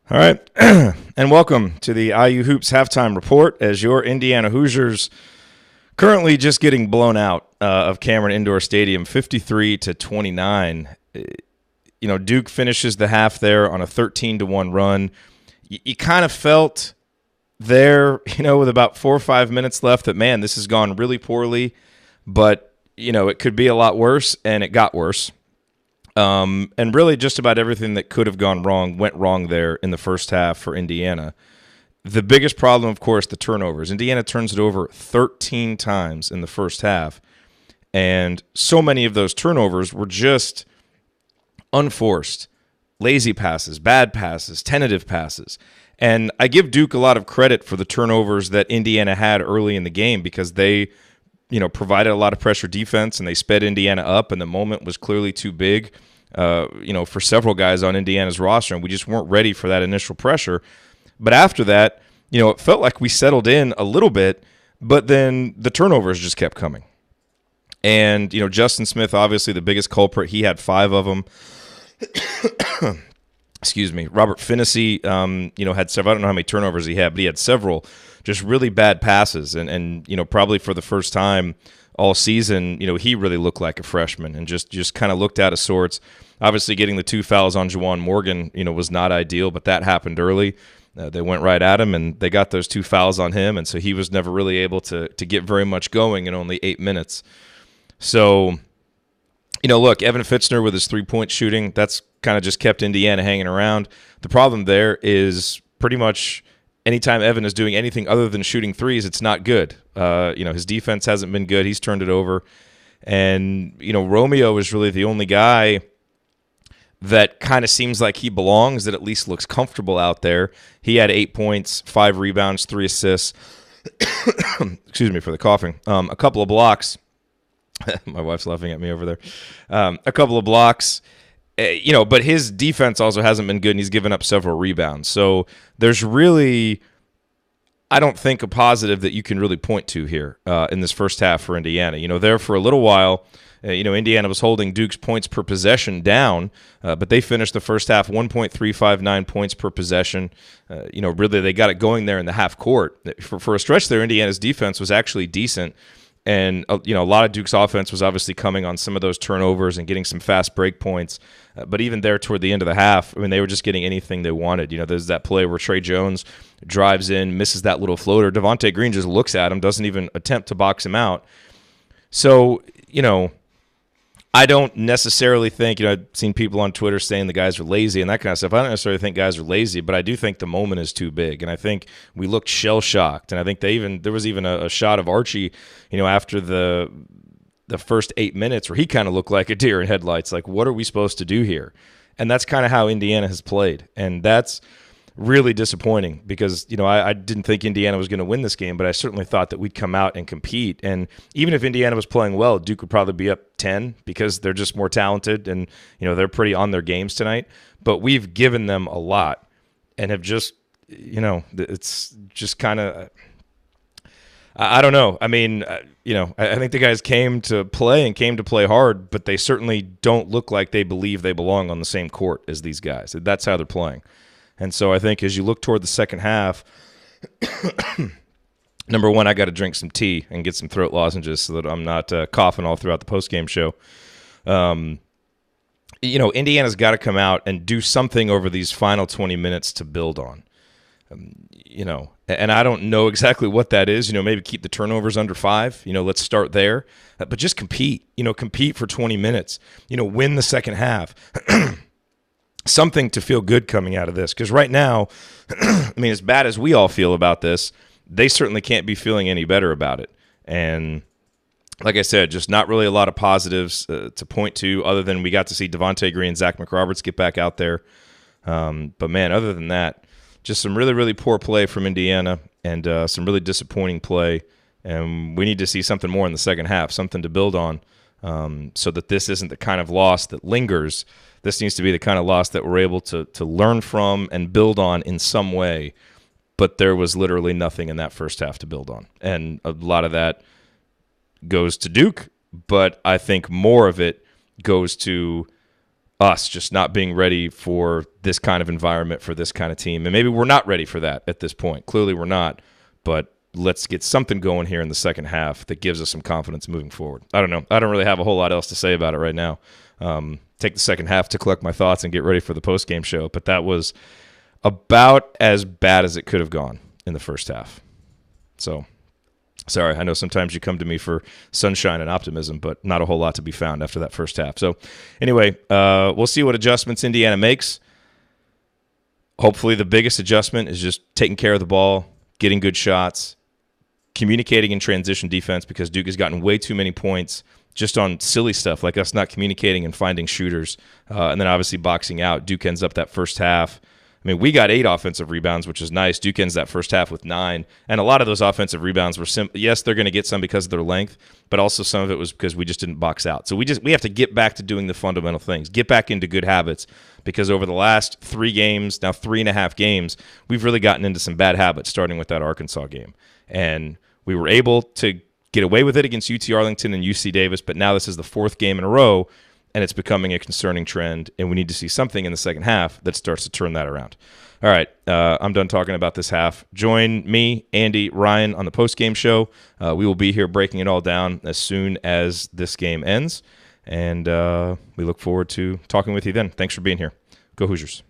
All right, and welcome to the IU Hoops halftime report as your Indiana Hoosiers currently just getting blown out of Cameron Indoor Stadium, 53-29. Duke finishes the half there on a 13-1 run. You kind of felt there, with about 4 or 5 minutes left that, man, this has gone really poorly, but, it could be a lot worse, and it got worse. And really just about everything that could have gone wrong went wrong there in the first half for Indiana. The biggest problem, of course, the turnovers. Indiana turns it over 13 times in the first half, and so many of those turnovers were just unforced, lazy passes, bad passes, tentative passes. And I give Duke a lot of credit for the turnovers that Indiana had early in the game because they provided a lot of pressure defense and they sped Indiana up, and the moment was clearly too big, for several guys on Indiana's roster, and we just weren't ready for that initial pressure. But after that, it felt like we settled in a little bit, but then the turnovers just kept coming. And, Justin Smith, obviously the biggest culprit. He had 5 of them. Excuse me. Robert Finney, had several. I don't know how many turnovers he had, but he had several just really bad passes. And probably for the first time all season, he really looked like a freshman and just kind of looked out of sorts. Obviously, getting the 2 fouls on Juwan Morgan, was not ideal, but that happened early. They went right at him, and they got those 2 fouls on him, and so he was never really able to get very much going in only 8 minutes. So, look, Evan Fitzner with his three-point shooting, that's kind of just kept Indiana hanging around. The problem there is pretty much anytime Evan is doing anything other than shooting threes, it's not good. His defense hasn't been good. He's turned it over. And, Romeo is really the only guy that kind of seems like he belongs, that at least looks comfortable out there. He had 8 points, 5 rebounds, 3 assists. Excuse me for the coughing. A couple of blocks. My wife's laughing at me over there. A couple of blocks. But his defense also hasn't been good, and he's given up several rebounds. So there's really, I don't think, a positive that you can really point to here in this first half for Indiana. There for a little while, Indiana was holding Duke's points per possession down, but they finished the first half 1.359 points per possession. Really they got it going there in the half court. For a stretch there, Indiana's defense was actually decent. And, a lot of Duke's offense was obviously coming on some of those turnovers and getting some fast break points. But even there toward the end of the half, they were just getting anything they wanted. There's that play where Trey Jones drives in, misses that little floater. Devontae Green just looks at him, doesn't even attempt to box him out. So, I don't necessarily think, I've seen people on Twitter saying the guys are lazy and that kind of stuff. I don't necessarily think guys are lazy, but I do think the moment is too big. And I think we looked shell-shocked. And I think there was even a shot of Archie, after the first 8 minutes where he kind of looked like a deer in headlights. Like, what are we supposed to do here? And that's kind of how Indiana has played. And that's really disappointing because, I didn't think Indiana was going to win this game, but I certainly thought that we'd come out and compete. And even if Indiana was playing well, Duke would probably be up 10 because they're just more talented and, they're pretty on their games tonight. But we've given them a lot and have just, it's just kind of, I don't know. I think the guys came to play and came to play hard, but they certainly don't look like they believe they belong on the same court as these guys. That's how they're playing. And so I think as you look toward the second half, number one, I got to drink some tea and get some throat lozenges so that I'm not coughing all throughout the postgame show. Indiana's got to come out and do something over these final 20 minutes to build on. And I don't know exactly what that is. Maybe keep the turnovers under 5. Let's start there. But just compete. Compete for 20 minutes. Win the second half. Something to feel good coming out of this. Because right now, as bad as we all feel about this, they certainly can't be feeling any better about it. And like I said, just not really a lot of positives to point to other than we got to see Devontae Green and Zach McRoberts get back out there. But, man, other than that, just some really, really poor play from Indiana and some really disappointing play. And we need to see something more in the second half, something to build on so that this isn't the kind of loss that lingers. This needs to be the kind of loss that we're able to learn from and build on in some way. But there was literally nothing in that first half to build on. And a lot of that goes to Duke, but I think more of it goes to us just not being ready for this kind of environment, for this kind of team. And maybe we're not ready for that at this point. Clearly we're not, but let's get something going here in the second half that gives us some confidence moving forward. I don't know. I don't really have a whole lot else to say about it right now. Take the second half to collect my thoughts and get ready for the post-game show, but that was about as bad as it could have gone in the first half. So, sorry, I know sometimes you come to me for sunshine and optimism, but not a whole lot to be found after that first half. So, anyway, we'll see what adjustments Indiana makes. Hopefully the biggest adjustment is just taking care of the ball, getting good shots, communicating in transition defense, because Duke has gotten way too many points just on silly stuff like us not communicating and finding shooters. And then obviously boxing out. Duke ends up that first half. I mean, we got 8 offensive rebounds, which is nice. Duke ends that first half with 9. And a lot of those offensive rebounds were yes, they're going to get some because of their length, but also some of it was because we just didn't box out. So we have to get back to doing the fundamental things, get back into good habits, because over the last 3 games, now 3.5 games, we've really gotten into some bad habits, starting with that Arkansas game. And we were able to get away with it against UT Arlington and UC Davis, but now this is the 4th game in a row, and it's becoming a concerning trend, and we need to see something in the second half that starts to turn that around. All right, I'm done talking about this half. Join me, Andy, Ryan on the post-game show. We will be here breaking it all down as soon as this game ends, and we look forward to talking with you then. Thanks for being here. Go Hoosiers.